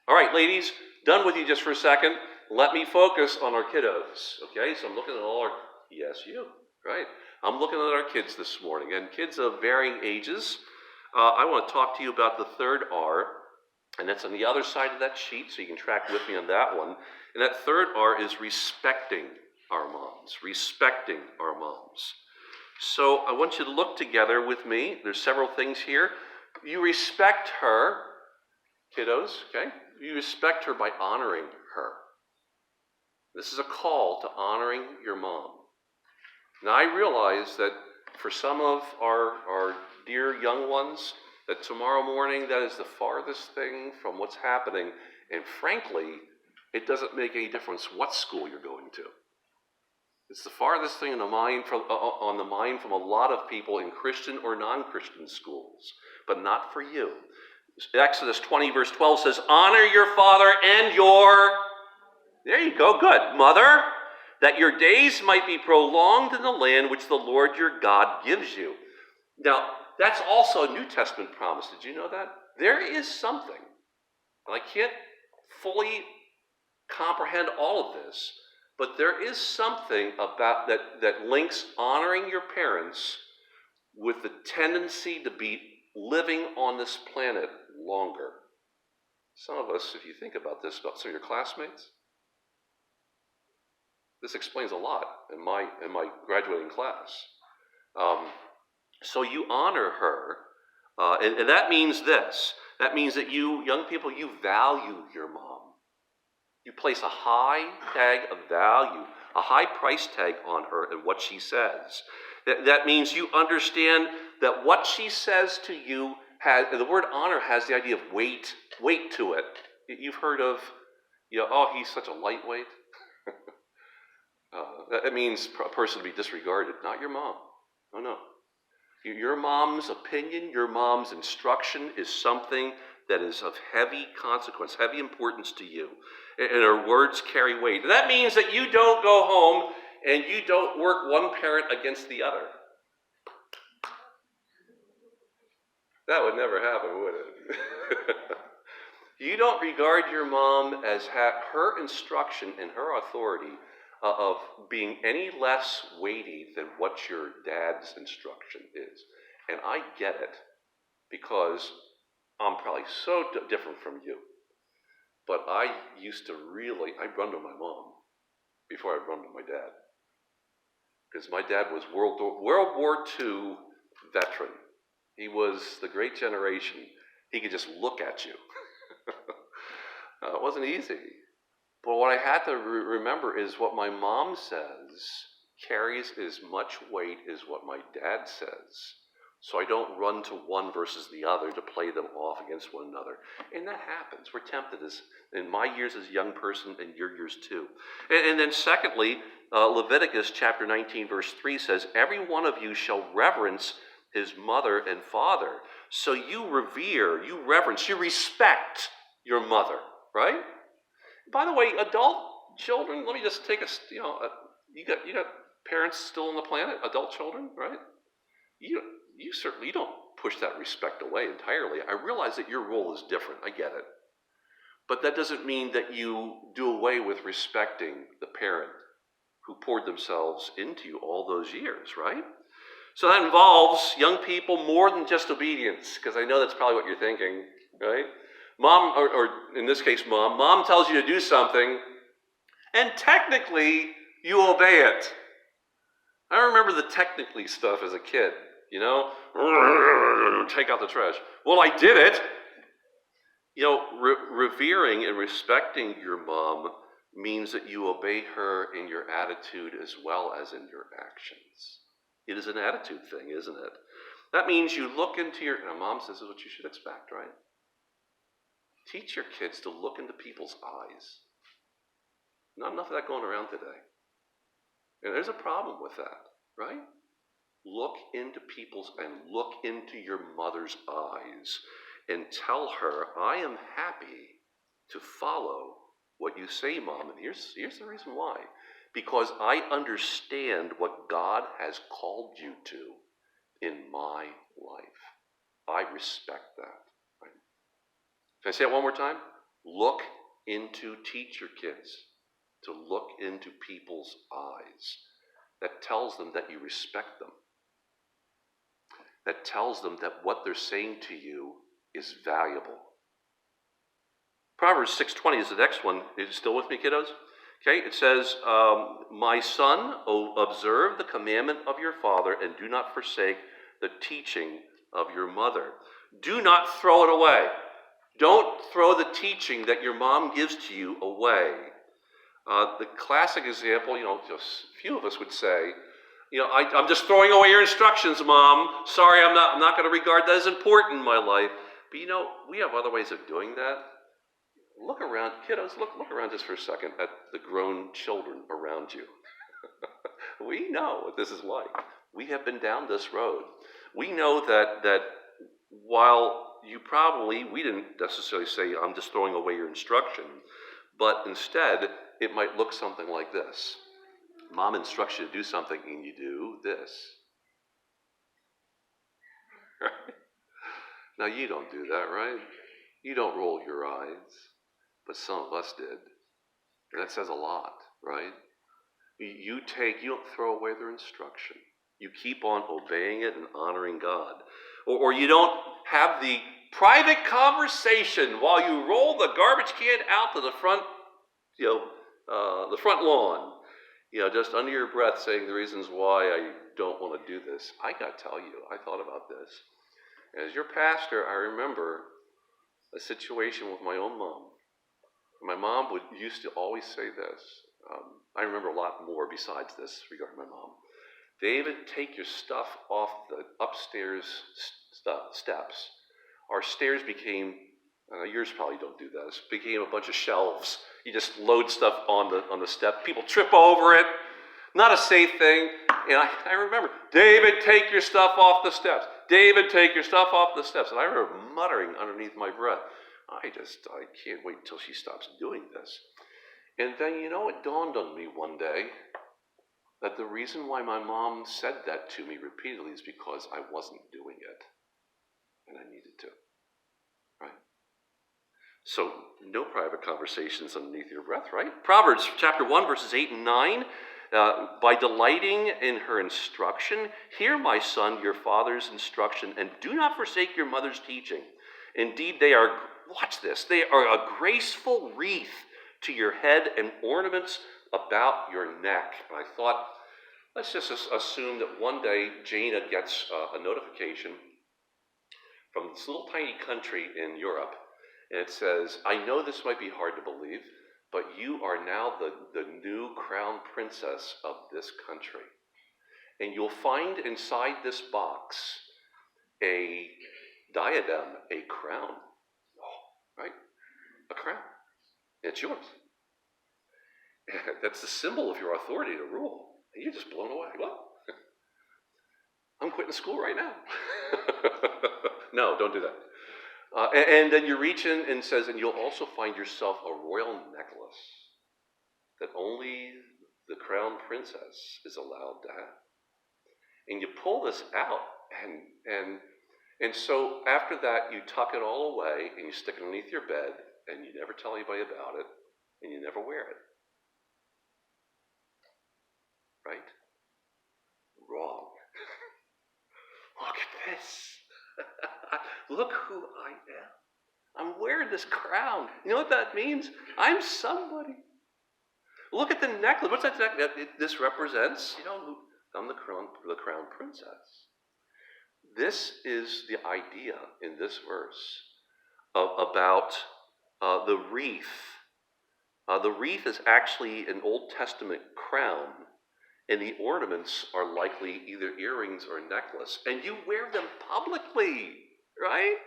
All right, ladies, done with you just for a second. Let me focus on our kiddos, okay? So I'm looking at all our, yes, you, right? I'm looking at our kids this morning, and kids of varying ages. I want to talk to you about the third R, and that's on the other side of that sheet, so you can track with me on that one. And that third R is respecting our moms, respecting our moms. So I want you to look together with me. There's several things here. You respect her, kiddos, okay? You respect her by honoring her. This is a call to honoring your mom. Now, I realize that for some of our dear young ones, that tomorrow morning, that is the farthest thing from what's happening. And frankly, it doesn't make any difference what school you're going to. It's the farthest thing on the mind from a lot of people in Christian or non-Christian schools, but not for you. Exodus 20, verse 12 says, honor your father and your, there you go, good, mother, that your days might be prolonged in the land which the Lord your God gives you. Now, that's also a New Testament promise. Did you know that? There is something, and I can't fully comprehend all of this, but there is something about that links honoring your parents with the tendency to be living on this planet longer. Some of us, if you think about this, about some of your classmates, this explains a lot in my graduating class. So you honor her, and that means this. That means that you, young people, you value your mom. You place a high tag of value, a high price tag on her and what she says. That means you understand that what she says to you has, the word honor has the idea of weight to it. You've heard of, oh, he's such a lightweight. That means a person to be disregarded, not your mom. Oh, no. Your mom's opinion, your mom's instruction is something that is of heavy consequence, heavy importance to you. And her words carry weight. And that means that you don't go home and you don't work one parent against the other. That would never happen, would it? You don't regard your mom as her instruction and her authority of being any less weighty than what your dad's instruction is. And I get it, because I'm probably so different from you. But I run to my mom before I'd run to my dad. Because my dad was World War II veteran. He was the great generation. He could just look at you. It wasn't easy. But what I had to remember is what my mom says carries as much weight as what my dad says. So I don't run to one versus the other to play them off against one another. And that happens. We're tempted as in my years as a young person and your years too. And then secondly, Leviticus chapter 19 verse 3 says, every one of you shall reverence his mother and father. So you revere, you reverence, you respect your mother, right? By the way, adult children, let me just take you got parents still on the planet, adult children, right? You certainly don't push that respect away entirely. I realize that your role is different. I get it. But that doesn't mean that you do away with respecting the parent who poured themselves into you all those years, right? So that involves, young people, more than just obedience, because I know that's probably what you're thinking, right? Mom, or in this case, mom tells you to do something, and technically, you obey it. I remember the technically stuff as a kid, take out the trash. Well, I did it. Revering and respecting your mom means that you obey her in your attitude as well as in your actions. It is an attitude thing, isn't it? That means you look into mom says this is what you should expect, right? Teach your kids to look into people's eyes. Not enough of that going around today. And there's a problem with that, right? Look into look into your mother's eyes and tell her, I am happy to follow what you say, Mom. And here's the reason why. Because I understand what God has called you to in my life. I respect that. Right? Can I say it one more time? Teach your kids to look into people's eyes. That tells them that you respect them. That tells them that what they're saying to you is valuable. Proverbs 6:20 is the next one. Are you still with me, kiddos? Okay, it says, my son, observe the commandment of your father and do not forsake the teaching of your mother. Do not throw it away. Don't throw the teaching that your mom gives to you away. The classic example, just a few of us would say, I'm just throwing away your instructions, Mom. Sorry, I'm not going to regard that as important in my life. But we have other ways of doing that. Look around, kiddos, look around just for a second at the grown children around you. We know what this is like. We have been down this road. We know that while we didn't necessarily say, I'm just throwing away your instruction, but instead, it might look something like this. Mom instructs you to do something and you do this. Right? Now, you don't do that, right? You don't roll your eyes, but some of us did. And that says a lot, right? You don't throw away their instruction. You keep on obeying it and honoring God. Or you don't have the private conversation while you roll the garbage can out to the front, the front lawn. Just under your breath saying the reasons why I don't want to do this. I got to tell you, I thought about this. As your pastor, I remember a situation with my own mom. My mom used to always say this. I remember a lot more besides this regarding my mom. David, take your stuff off the upstairs steps. Our stairs became, yours probably don't do this, became a bunch of shelves. You just load stuff on the step. People trip over it. Not a safe thing. And I remember, David, take your stuff off the steps. David, take your stuff off the steps. And I remember muttering underneath my breath, I can't wait until she stops doing this. And then, it dawned on me one day that the reason why my mom said that to me repeatedly is because I wasn't doing it. And I needed to. Right? So, no private conversations underneath your breath, right? Proverbs chapter 1, verses 8 and 9. By delighting in her instruction, hear, my son, your father's instruction, and do not forsake your mother's teaching. Indeed, they are a graceful wreath to your head and ornaments about your neck. And I thought, let's just assume that one day Jaina gets a notification from this little tiny country in Europe, and it says, I know this might be hard to believe, but you are now the new crown princess of this country. And you'll find inside this box a diadem, a crown. Oh, right? A crown. It's yours. That's the symbol of your authority to rule. And you're just blown away. What? I'm quitting school right now. No, don't do that. And then you reach in and says, and you'll also find yourself a royal necklace that only the crown princess is allowed to have. And you pull this out, and so after that, you tuck it all away, and you stick it underneath your bed, and you never tell anybody about it, and you never wear it. Right? Wrong. Look at this. Look who I am. I'm wearing this crown. You know what that means? I'm somebody. Look at the necklace. What's that necklace? This represents, I'm the crown princess. This is the idea in this verse about the wreath. The wreath is actually an Old Testament crown, and the ornaments are likely either earrings or necklace, and you wear them publicly, right?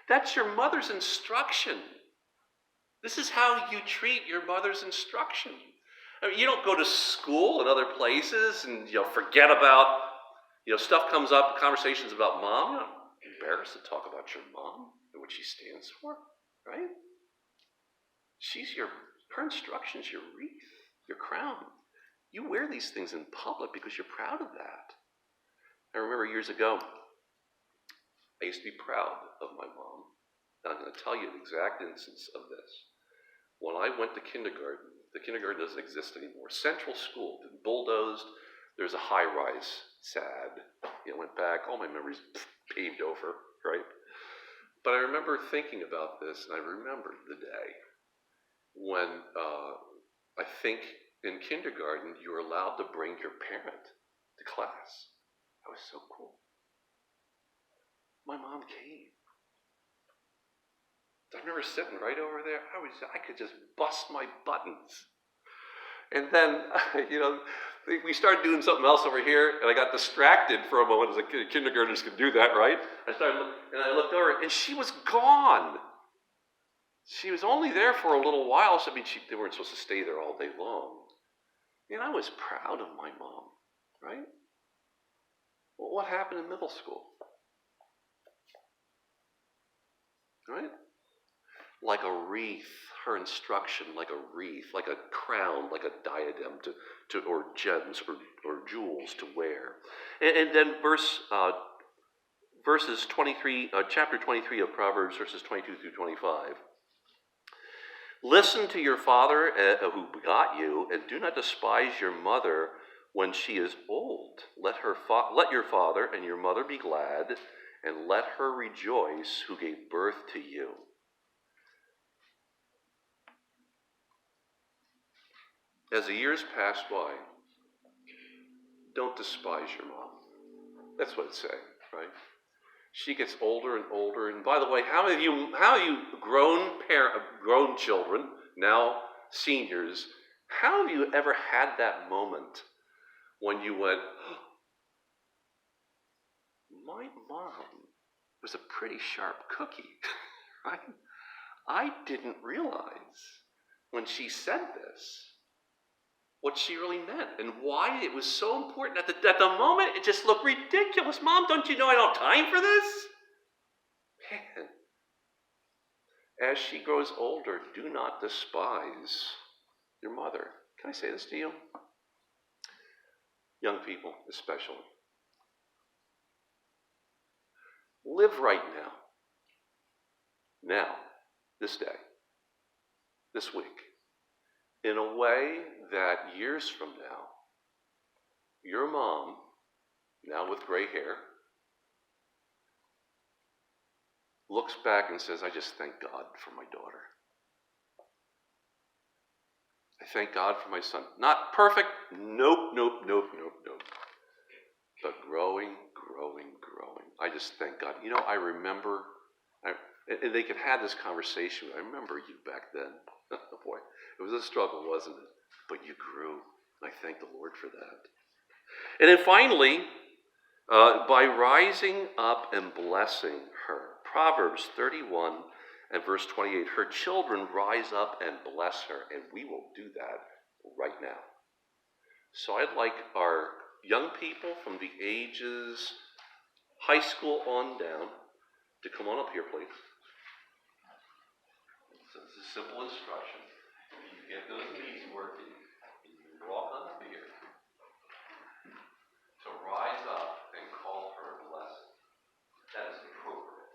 That's your mother's instruction. This is how you treat your mother's instruction. I mean, you don't go to school and other places and forget about stuff comes up, conversations about mom. You're not embarrassed to talk about your mom and what she stands for, right? Her instruction's your wreath, your crown. You wear these things in public because you're proud of that. I remember years ago, I used to be proud of my mom. And I'm going to tell you an exact instance of this. When I went to kindergarten, the kindergarten doesn't exist anymore. Central School, been bulldozed. There's a high rise. Sad. Went back. All my memories paved over, right? But I remember thinking about this, and I remembered the day when I think in kindergarten you were allowed to bring your parent to class. That was so cool. My mom came. I remember sitting right over there. I could just bust my buttons. And then, we started doing something else over here, and I got distracted for a moment, as a kindergartners can do that, right? I looked over, and she was gone. She was only there for a little while. So, they weren't supposed to stay there all day long. And I was proud of my mom, right? Well, what happened in middle school? Right? Like a wreath, her instruction, like a wreath, like a crown, like a diadem or gems or jewels to wear. And then verses 23, chapter 23 of Proverbs, verses 22 through 25. Listen to your father who begot you, and do not despise your mother when she is old. Let your father and your mother be glad, and let her rejoice who gave birth to you. As the years pass by, don't despise your mom. That's what it's saying, right? She gets older and older. And by the way, how have you grown children, now seniors, how have you ever had that moment when you went, my mom was a pretty sharp cookie, right? I didn't realize when she said this what she really meant and why it was so important. At the moment, it just looked ridiculous. Mom, don't you know I don't have time for this? Man, as she grows older, do not despise your mother. Can I say this to you? Young people, especially. Live right now. Now, this day, this week, in a way that years from now, your mom, now with gray hair, looks back and says, I just thank God for my daughter. I thank God for my son. Not perfect, nope. But growing. I just thank God. I remember, and they could have this conversation. I remember you back then. Boy, it was a struggle, wasn't it? But you grew. I thank the Lord for that. And then finally, by rising up and blessing her. Proverbs 31 and verse 28, her children rise up and bless her, and we will do that right now. So I'd like our young people from the ages high school on down to come on up here, please. So this is a simple instruction. If you get those knees working, you walk on up here to rise up and call her a blessing. That is appropriate,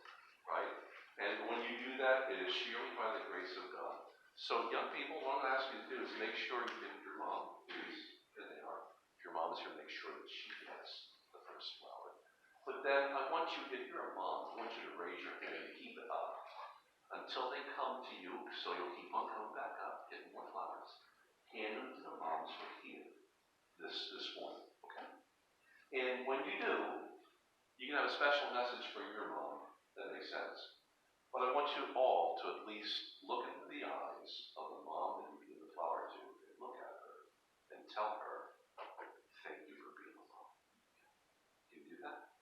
right? And when you do that, it is surely by the grace of God. So young people, what I'm going to ask you to do is make sure you give your mom these, and they are. If your mom is here, make sure that she gets the first flower. But then I want you, if you're a mom, I want you to raise your hand and keep it up until they come to you, so you'll keep on coming back up, getting more flowers. Hand them to the moms for here this morning, okay? And when you do, you can have a special message for your mom. That makes sense. But I want you all to at least look into the eyes of the mom that you give the flower to and look at her and tell her, thank you for being a mom. Can you do that?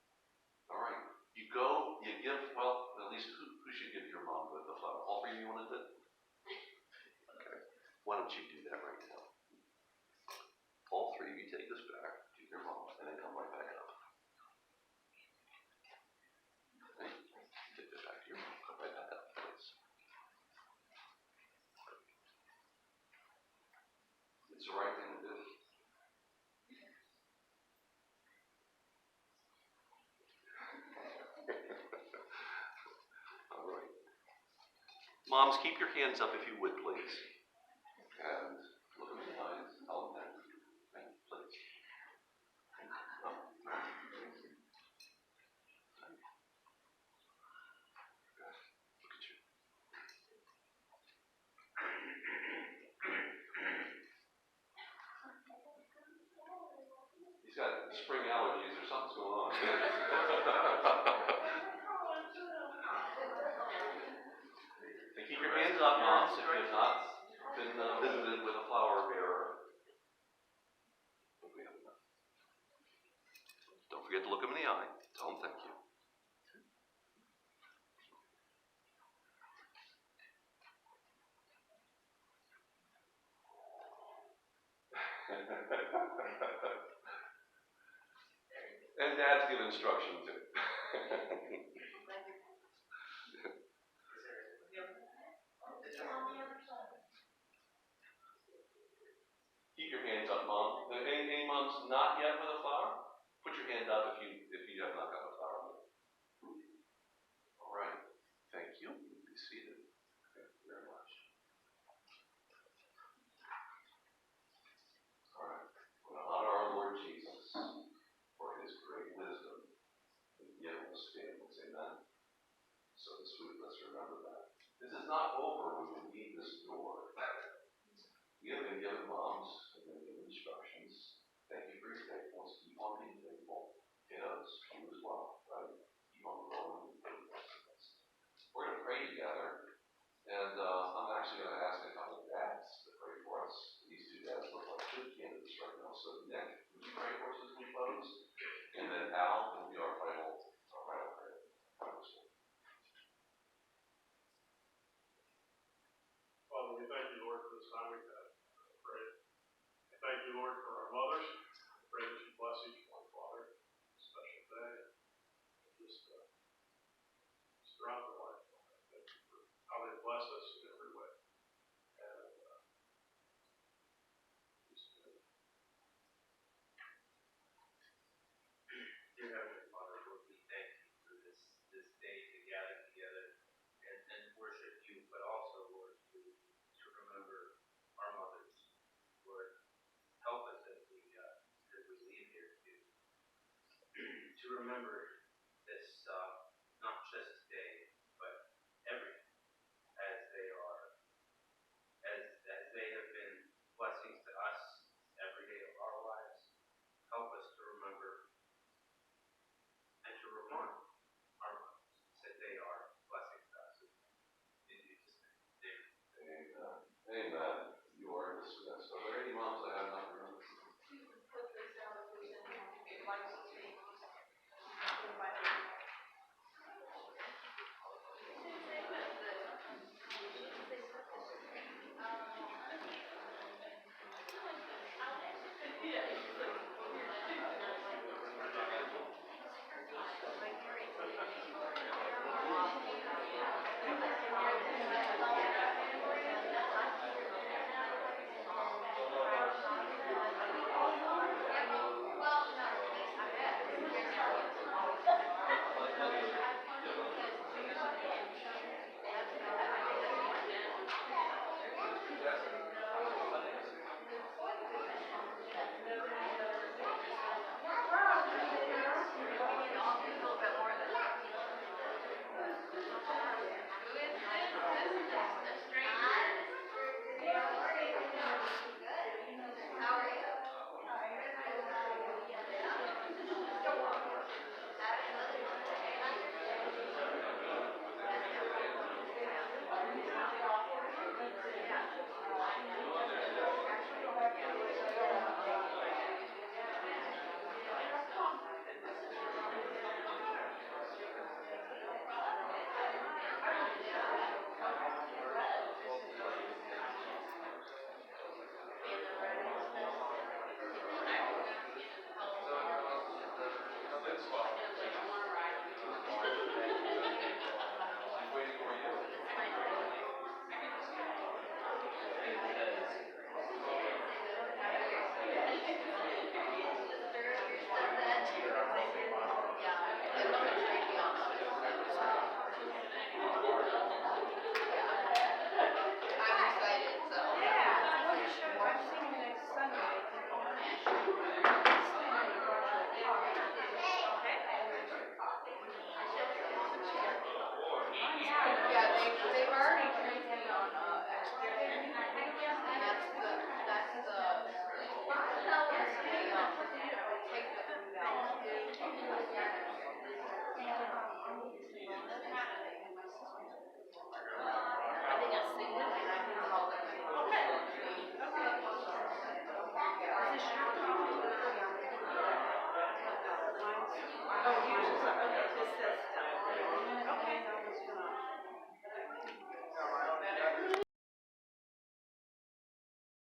All right. You go, you give, well, at least who should give your mom the flower? All three of you want to do it? Okay. Why don't you do that right now? All three of you take this back to your mom and then come right back up. Okay. Take this back to your mom. Come right back up, please. It's the right thing to do. All right. Moms, keep your hands up if you would, please. And look at the eyes. Tell them thank you. Thank you, please. Look at you. He's got spring allergies or something's going on. And keep your hands up, moms, if you have not been visited with a flower bearer. Don't forget to look him in the eye. Tell him thank you. And dads give instruction too. Keep your hands up, mom. Any moms not yet with a flower? Put your hand up if you have not got a flower yet. All right. Thank you. Be seated. Thank you very much. All right. We're going to honor our Lord Jesus for his great wisdom in giving us families. Amen. So this week, let's remember that. This is not over when we leave this door. We have been given moms, we've been given instructions. Thank you for your faithfulness. Keep on being faithful. Kiddos, you as well, right? Keep on growing in faithfulness. We're going to pray together, and I'm actually going to ask a couple of dads to pray for us. These two dads look like good candidates right now. So Nick, would you pray for us as we close? And then Al will be our final prayer. Father, we thank you, Lord, for this time we've had. Pray. I thank you, Lord, for our mothers. I pray that you bless each one, Father, on a special day, and just throughout their life. Thank you for how they bless us in every way. And Dear Heavenly Father, Lord, we thank you for this day to gather together and worship you, but also, Lord, to remember our mothers. Lord, help us as we leave here to remember